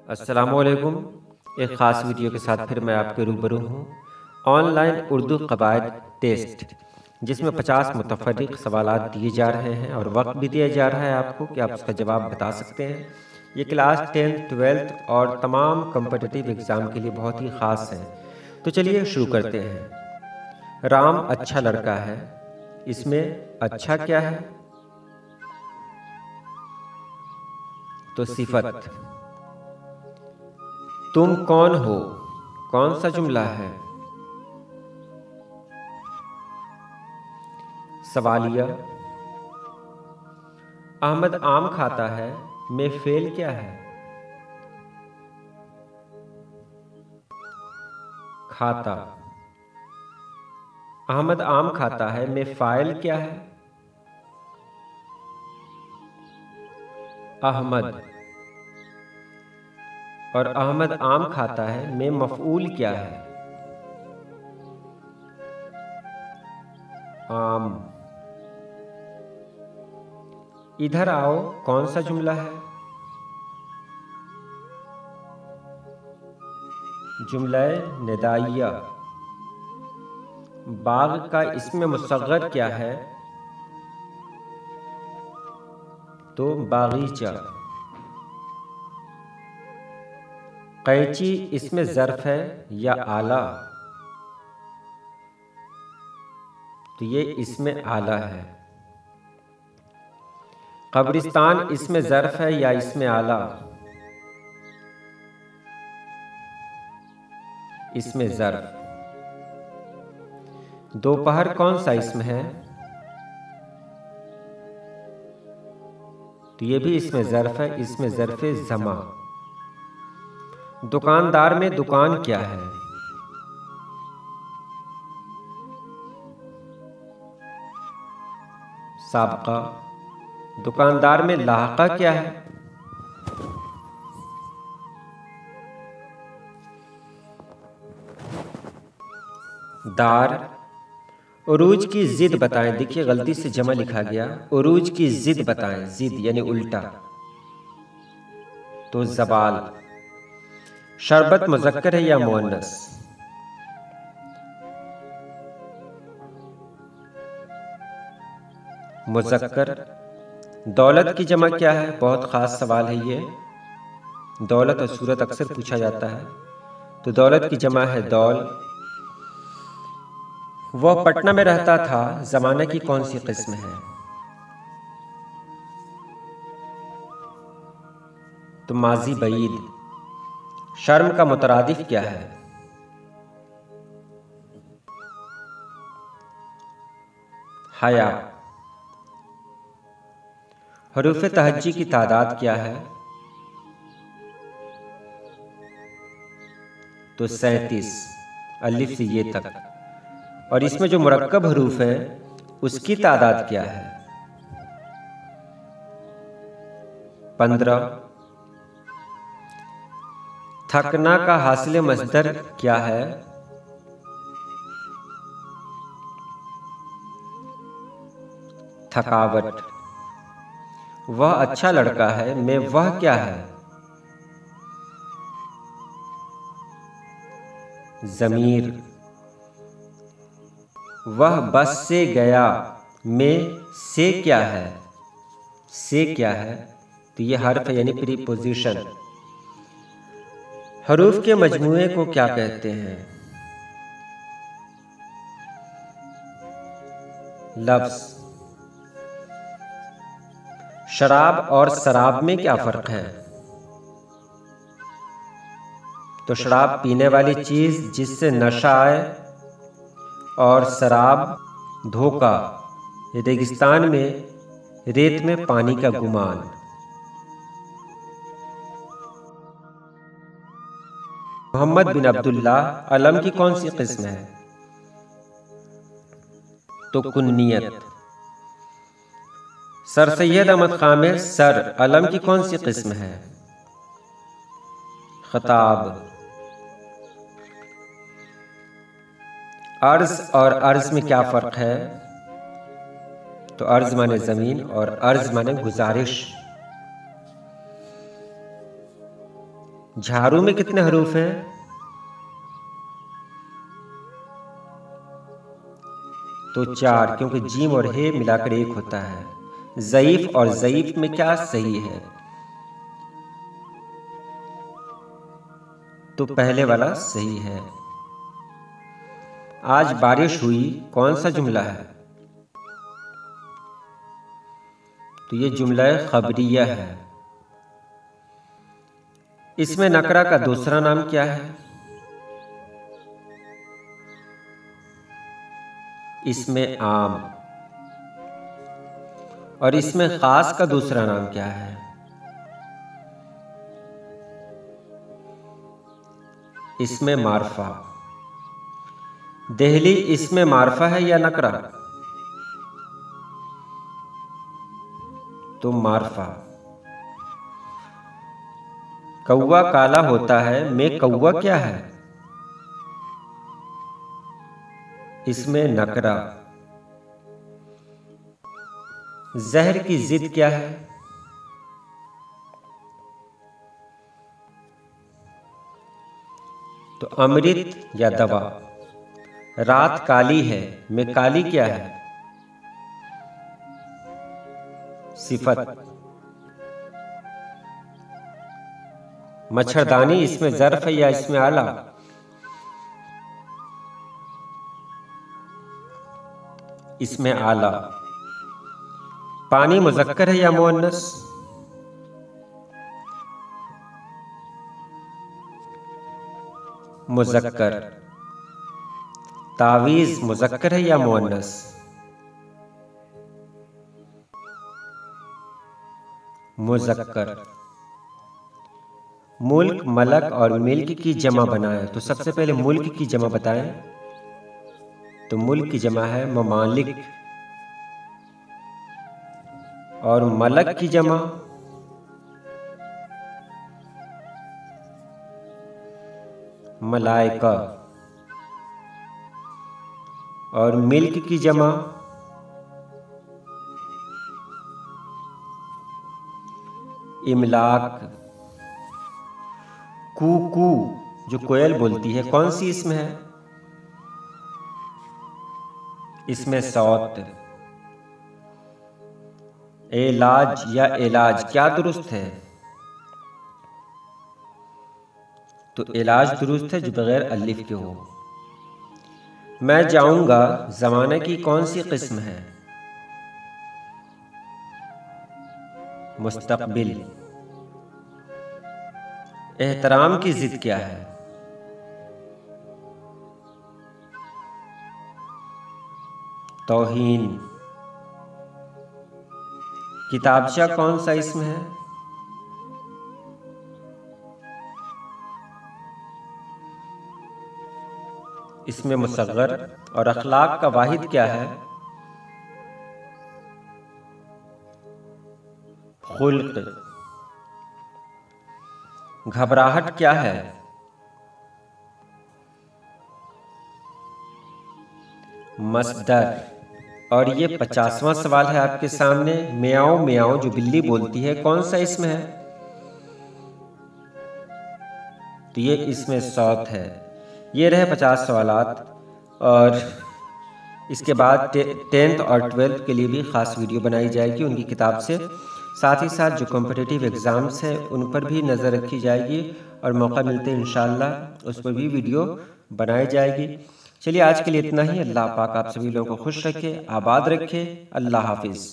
अस्सलामुअलैकुम। एक ख़ास वीडियो के साथ फिर मैं आपके रूबरू हूँ। ऑनलाइन उर्दू कवायद टेस्ट, जिसमें 50 मुतफ़र्रिक़ सवालात दिए जा रहे हैं और वक्त भी दिया जा रहा है आपको कि आप उसका जवाब बता सकते हैं। ये क्लास 10th 12th और तमाम कम्पिटिटिव एग्ज़ाम के लिए बहुत ही ख़ास है। तो चलिए शुरू करते हैं। राम अच्छा लड़का है, इसमें अच्छा क्या है? तो सिफत। तुम कौन हो, कौन सा जुमला है? सवालिया। अहमद आम खाता है, में फेल क्या है? खाता। अहमद आम खाता है, में फ़ाइल क्या है? अहमद। और अहमद आम खाता है, में मफ़ऊल क्या है? आम। इधर आओ कौन सा जुमला है? जुमला निदाइया। बाग का इसमें मुसग़्ग़र क्या है? तो बागीचा। कैंची इसमें ज़र्फ़ है या आला? तो ये इसमें आला है। कब्रिस्तान इसमें ज़र्फ़ है या इसमें आला? इसमें ज़र्फ़। दोपहर कौन सा इसमें है? तो ये भी इसमें ज़र्फ़ है, इसमें ज़र्फ़े ज़मा। दुकानदार में दुकान क्या है? साबका। दुकानदार में लाहका क्या है? दार। उरूज की ज़िद बताएं। देखिए गलती से जमा लिखा गया। उरूज की ज़िद बताएं। ज़िद यानी उल्टा। तो ज़बाल। शरबत मुज़क्कर है या मुअन्नस? मुज़क्कर। दौलत की जमा क्या है? बहुत ख़ास सवाल है ये। दौलत और सूरत अक्सर पूछा जाता है। तो दौलत की जमा है दौल। वह पटना में रहता था, ज़माना की कौन सी किस्म है? तो माजी बईद। शर्म का मुतरादिफ क्या है? हया। हरूफ तहज्जी की तादाद क्या है? तो 37, अलिफ से ये तक। और इसमें जो मुरक्कब हरूफ है उसकी तादाद क्या है? 15। थकना का हासिल मस्दर क्या है? थकावट। वह अच्छा लड़का है, में वह क्या है? ज़मीर। वह बस से गया, में से क्या है? से क्या है? तो ये हर्फ यानी प्रीपोजिशन। हरूफ के मजमूए को क्या कहते हैं? लफ्ज़। शराब और शराब में क्या फ़र्क है? तो शराब पीने वाली चीज़ जिससे नशा आए, और शराब धोखा, रेगिस्तान में रेत में पानी का गुमान। मोहम्मद बिन अब्दुल्ला अलम की कौन सी किस्म है? तो कुन्नियत। सर सैयद अहमद खां में सर अलम की कौन सी किस्म है? खताब। अर्ज और अर्ज में क्या फ़र्क है? तो अर्ज माने ज़मीन और अर्ज माने गुजारिश। झाड़ू में कितने हरूफ हैं? तो 4, क्योंकि जीम और हे मिलाकर 1 होता है। ज़ईफ और ज़ईफ में क्या सही है? तो पहले वाला सही है। आज बारिश हुई, कौन सा जुमला है? तो ये जुमला खबरिया है। इसमें नकरा का दूसरा नाम क्या है? इसमें आम। और इसमें खास का दूसरा नाम क्या है? इसमें मारफा। देहली इसमें मारफा है या नकरा? तो मारफा। कौवा काला होता है में कौवा क्या है? इसमें नकरा। जहर की जिद क्या है? तो अमृत या दवा। रात काली है में काली क्या है? सिफत। मच्छरदानी इसमें ज़र्फ है या इसमें आला? इसमें आला। पानी मुज़क्कर है या मुअन्नस? मुज़क्कर। तावीज़ मुज़क्कर है या मुअन्नस? मुज़क्कर। मुल्क, मलक और मिल्क की जमा बनाएं। तो सबसे पहले मुल्क की जमा बताएं। तो मुल्क की जमा है ममालिक। और मलक की जमा मलाइका। और मिल्क की जमा इमलाक। कू जो कोयल बोलती है कौन सी इसमें है? इसमें सौत। इलाज या इलाज क्या दुरुस्त है? तो इलाज दुरुस्त है जो बगैर अलिफ के हो। मैं जाऊंगा ज़माने की कौन सी किस्म है? मुस्तकबिल। एहतराम की जिद क्या है? तौहीन। किताबचा कौन सा इसमें है? इसमें मुसग्गर। और अखलाक का वाहिद क्या है? खुल्क। घबराहट क्या है? मस्दर। और ये 50वां सवाल है आपके सामने। म्याऊं म्याऊं जो बिल्ली बोलती है कौन सा इसमें है? तो ये इसमें सौत है। ये रहे 50 सवालात। और इसके बाद 10th और 12th के लिए भी ख़ास वीडियो बनाई जाएगी उनकी किताब से। साथ ही साथ जो कॉम्पिटिटिव एग्ज़ाम्स हैं उन पर भी नज़र रखी जाएगी और मौका मिलते इंशाअल्लाह उस पर भी वीडियो बनाई जाएगी। चलिए आज के लिए इतना ही। अल्लाह पाक आप सभी लोगों को खुश रखे, आबाद रखे। अल्लाह हाफिज़।